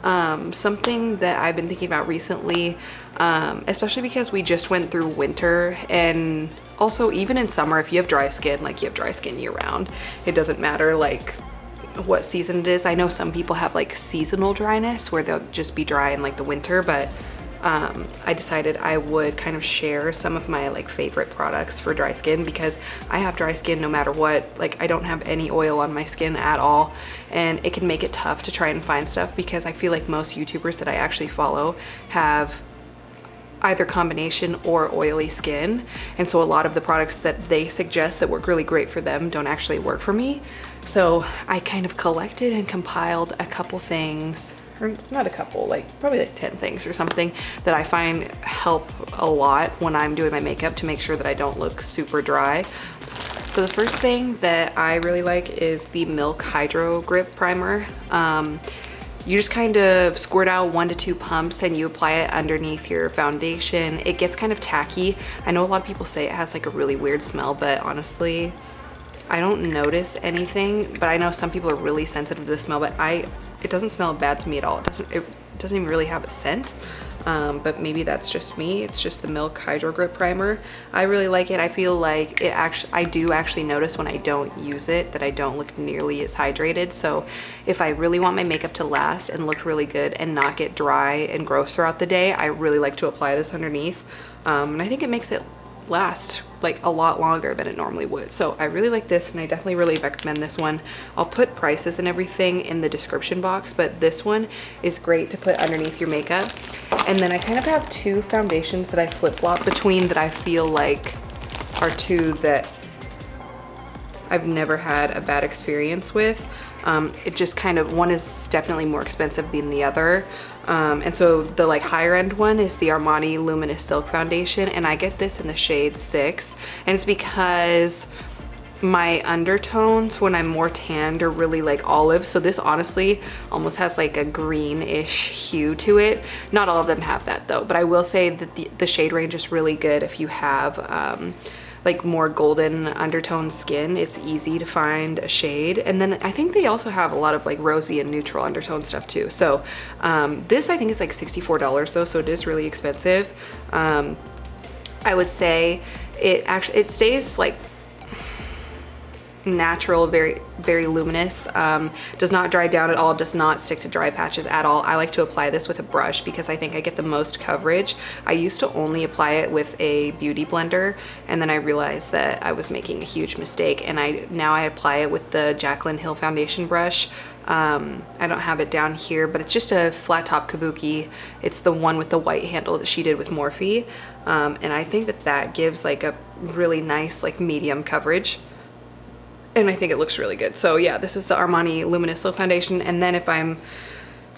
Something that I've been thinking about recently, especially because we just went through winter, and also even in summer, if you have dry skin, like you have dry skin year round, it doesn't matter like what season it is. I know some people have like seasonal dryness where they'll just be dry in like the winter, but I decided I would kind of share some of my like favorite products for dry skin, because I have dry skin no matter what. Like I don't have any oil on my skin at all, and it can make it tough to try and find stuff, because I feel like most YouTubers that I actually follow have either combination or oily skin, and so a lot of the products that they suggest that work really great for them don't actually work for me. So I kind of collected and compiled a couple things, or not a couple, like probably like 10 things or something that I find help a lot when I'm doing my makeup to make sure that I don't look super dry. So the first thing that I really like is the Milk Hydro Grip Primer. You just kind of squirt out 1 to 2 pumps and you apply it underneath your foundation. It gets kind of tacky. I know a lot of people say it has like a really weird smell, but honestly, I don't notice anything. But I know some people are really sensitive to the smell, but it doesn't smell bad to me at all. It doesn't even really have a scent. But maybe that's just me. It's just the Milk Hydro Grip Primer. I really like it. I feel like I do actually notice when I don't use it that I don't look nearly as hydrated. So if I really want my makeup to last and look really good and not get dry and gross throughout the day, I really like to apply this underneath. And I think it makes it last like a lot longer than it normally would. So I really like this, and I definitely really recommend this one. I'll put prices and everything in the description box, but this one is great to put underneath your makeup. And then I kind of have 2 foundations that I flip-flop between that I feel like are 2 that I've never had a bad experience with. It just kind of, one is definitely more expensive than the other. And so the like higher end one is the Armani Luminous Silk Foundation, and I get this in the shade 6. And it's because my undertones when I'm more tanned are really like olive. So this honestly almost has like a greenish hue to it. Not all of them have that though, but I will say that the shade range is really good if you have like more golden undertone skin. It's easy to find a shade. And then I think they also have a lot of like rosy and neutral undertone stuff too. So this I think is like $64 though, so it is really expensive. I would say it stays like natural, very luminous, does not dry down at all, does not stick to dry patches at all. I like to apply this with a brush because I think I get the most coverage. I used to only apply it with a beauty blender, and then I realized that I was making a huge mistake, and now I apply it with the Jaclyn Hill foundation brush. I don't have it down here, but it's just a flat top kabuki. It's the one with the white handle that she did with Morphe, and I think that gives like a really nice like medium coverage. And I think it looks really good. So yeah, this is the Armani Luminous Silk Foundation. And then if I'm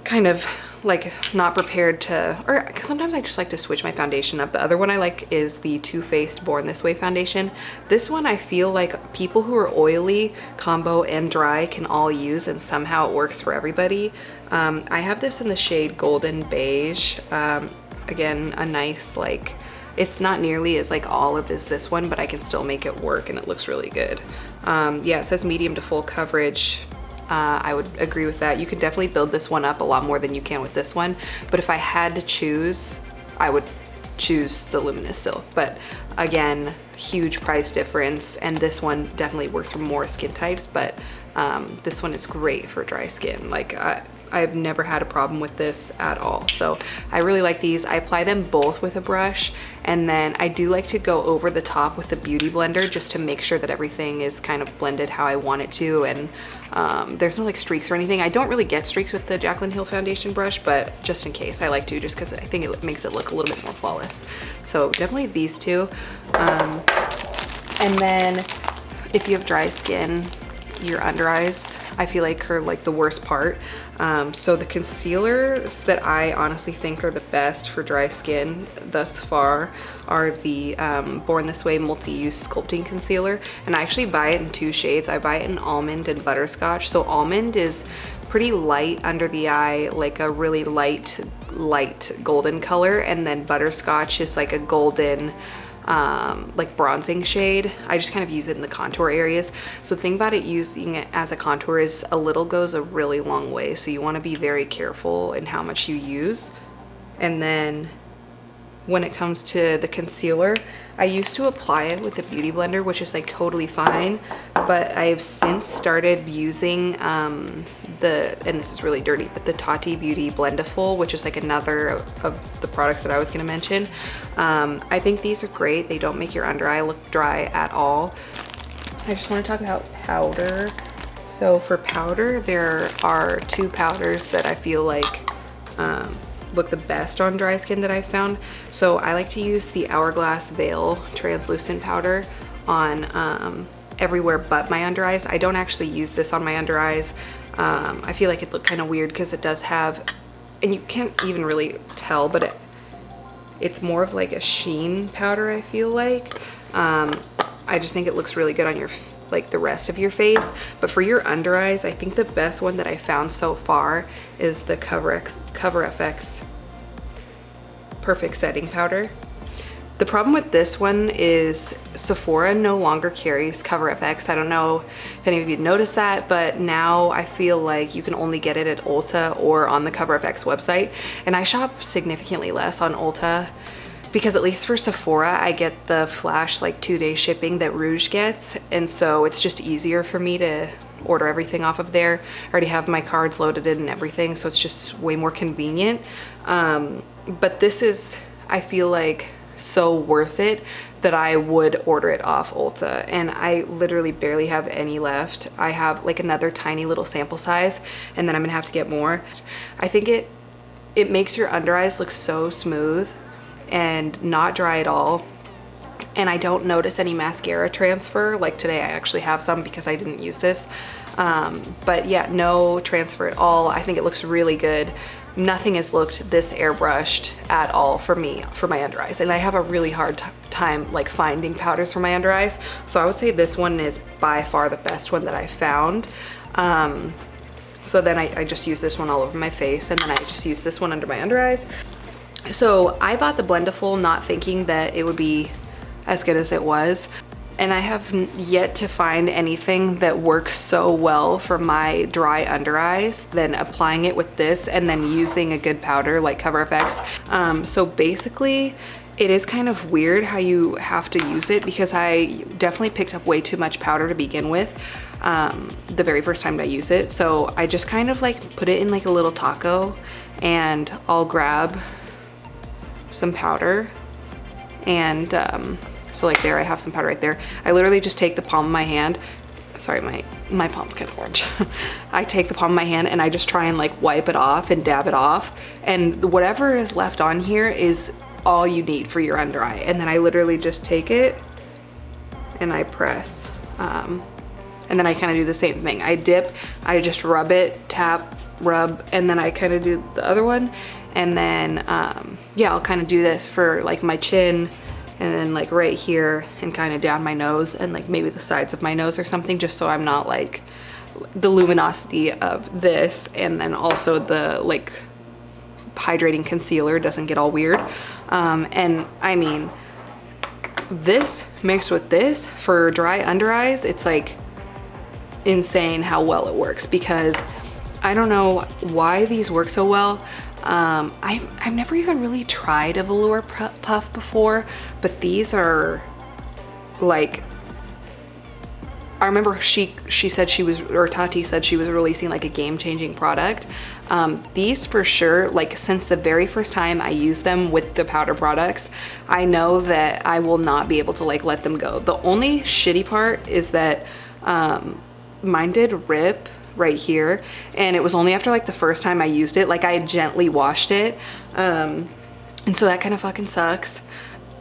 kind of like not prepared to, or cause sometimes I just like to switch my foundation up. The other one I like is the Too Faced Born This Way foundation. This one I feel like people who are oily, combo, and dry can all use, and somehow it works for everybody. I have this in the shade Golden Beige. Again, a nice like, it's not nearly as like olive as this one, but I can still make it work and it looks really good. Yeah, it says medium to full coverage. I would agree with that. You could definitely build this one up a lot more than you can with this one, but if I had to choose, I would choose the Luminous Silk. But again, huge price difference, and this one definitely works for more skin types, but this one is great for dry skin. Like I've never had a problem with this at all. So I really like these. I apply them both with a brush, and then I do like to go over the top with the beauty blender just to make sure that everything is kind of blended how I want it to, and there's no like streaks or anything. I don't really get streaks with the Jaclyn Hill foundation brush, but just in case I like to, just because I think it makes it look a little bit more flawless. So definitely these 2. And then if you have dry skin, your under eyes I feel like are like the worst part. So the concealers that I honestly think are the best for dry skin thus far are the Born This Way multi-use sculpting concealer, and I actually buy it in 2 shades. I buy it in Almond and Butterscotch. So Almond is pretty light under the eye, like a really light golden color, and then Butterscotch is like a golden like bronzing shade. I just kind of use it in the contour areas. So the thing about it using it as a contour is a little goes a really long way. So you want to be very careful in how much you use. And then when it comes to the concealer, I used to apply it with a beauty blender, which is like totally fine, but I've since started using and this is really dirty, but the Tati Blendiful, which is like another of the products that I was gonna mention. I think these are great. They don't make your under eye look dry at all. I just want to talk about powder. So for powder, there are two powders that I feel like look the best on dry skin that I've found. So I like to use the Hourglass Veil translucent powder on everywhere but my under eyes. I don't actually use this on my under eyes. I feel like it looked kind of weird because it does have, and you can't even really tell, but it's more of like a sheen powder, I feel like. I just think it looks really good on your like the rest of your face, but for your under eyes, I think the best one that I found so far is the Cover FX Perfect Setting Powder. The problem with this one is Sephora no longer carries Cover FX. I don't know if any of you noticed that, but now I feel like you can only get it at Ulta or on the Cover FX website, and I shop significantly less on Ulta because at least for Sephora, I get the flash like 2-day shipping that Rouge gets. And so it's just easier for me to order everything off of there. I already have my cards loaded in and everything, so it's just way more convenient. But this is, I feel like, so worth it that I would order it off Ulta. And I literally barely have any left. I have like another tiny little sample size, and then I'm gonna have to get more. I think it makes your under eyes look so smooth and not dry at all, and I don't notice any mascara transfer. Like today I actually have some because I didn't use this, but yeah, no transfer at all. I think it looks really good. Nothing has looked this airbrushed at all for me for my under eyes, and I have a really hard time like finding powders for my under eyes, so I would say this one is by far the best one that I found. So then I just use this one all over my face, and then I just use this one under my under eyes. So I bought the Blendiful not thinking that it would be as good as it was, and I have yet to find anything that works so well for my dry under eyes than applying it with this and then using a good powder like Cover FX. So basically it is kind of weird how you have to use it, because I definitely picked up way too much powder to begin with the very first time I use it. So I just kind of like put it in like a little taco, and I'll grab some powder, and so like there I have some powder right there. I literally just take the palm of my hand, sorry my palm's kind of orange. I take the palm of my hand and I just try and like wipe it off and dab it off, and whatever is left on here is all you need for your under eye. And then I literally just take it and I press, and then I kind of do the same thing. I dip, I just rub it, tap, rub, and then I kind of do the other one. And then yeah, I'll kind of do this for like my chin, and then like right here, and kind of down my nose, and like maybe the sides of my nose or something, just so I'm not like the luminosity of this, and then also the like hydrating concealer doesn't get all weird. And I mean, this mixed with this for dry under eyes, it's like insane how well it works, because I don't know why these work so well. I've never even really tried a velour puff before, but these are like, I remember she said she was, or Tati said she was releasing like a game-changing product. These for sure, like since the very first time I used them with the powder products, I know that I will not be able to like let them go. The only shitty part is that mine did rip right here, and it was only after like the first time I used it, like I gently washed it, and so that kind of fucking sucks.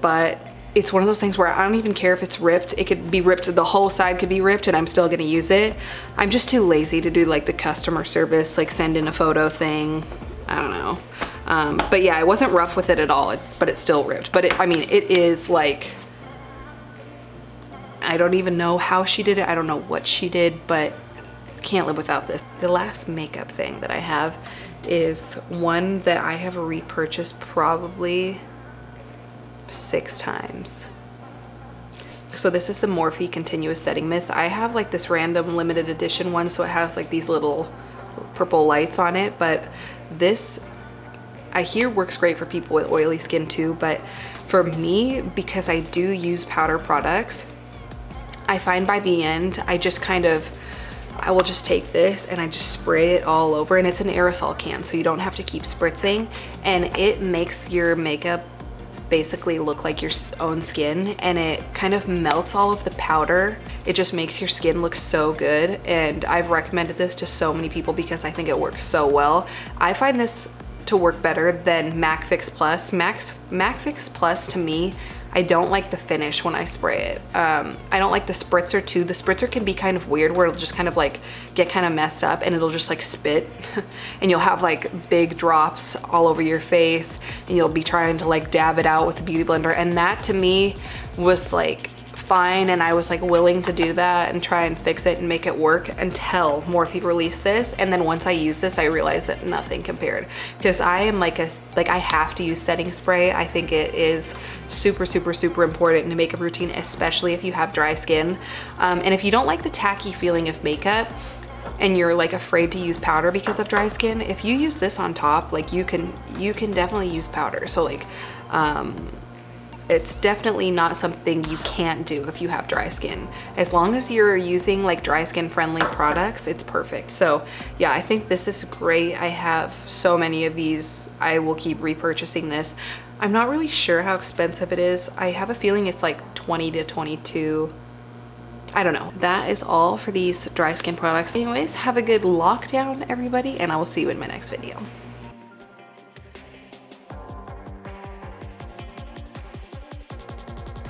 But it's one of those things where I don't even care if it's ripped. It could be ripped, the whole side could be ripped, and I'm still gonna use it. I'm just too lazy to do like the customer service, like send in a photo thing. I don't know. But yeah, I wasn't rough with it at all, but it still ripped. But I mean, it is like, I don't even know how she did it. I don't know what she did, but can't live without this. The last makeup thing that I have is one that I have repurchased probably 6 times. So this is the Morphe Continuous Setting Mist. I have like this random limited edition one, so it has like these little purple lights on it, but this I hear works great for people with oily skin too. But for me, because I do use powder products, I find by the end I will just take this and I just spray it all over, and it's an aerosol can, so you don't have to keep spritzing, and it makes your makeup basically look like your own skin, and it kind of melts all of the powder. It just makes your skin look so good, and I've recommended this to so many people because I think it works so well. I find this to work better than MAC Fix Plus. MAC Fix Plus, to me, I don't like the finish when I spray it. I don't like the spritzer too. The spritzer can be kind of weird where it'll just kind of like get kind of messed up and it'll just like spit and you'll have like big drops all over your face and you'll be trying to like dab it out with the beauty blender, and that to me was like fine, and I was like willing to do that and try and fix it and make it work until Morphe released this. And then once I used this, I realized that nothing compared, because I am like I have to use setting spray. I think it is super important in a makeup routine, especially if you have dry skin. And if you don't like the tacky feeling of makeup and you're like afraid to use powder because of dry skin, if you use this on top, like you can definitely use powder. So like it's definitely not something you can't do if you have dry skin. As long as you're using like dry skin friendly products, it's perfect. So yeah, I think this is great. I have so many of these. I will keep repurchasing this. I'm not really sure how expensive it is. I have a feeling it's like 20 to 22. I don't know. That is all for these dry skin products. Anyways, have a good lockdown, everybody, and I will see you in my next video.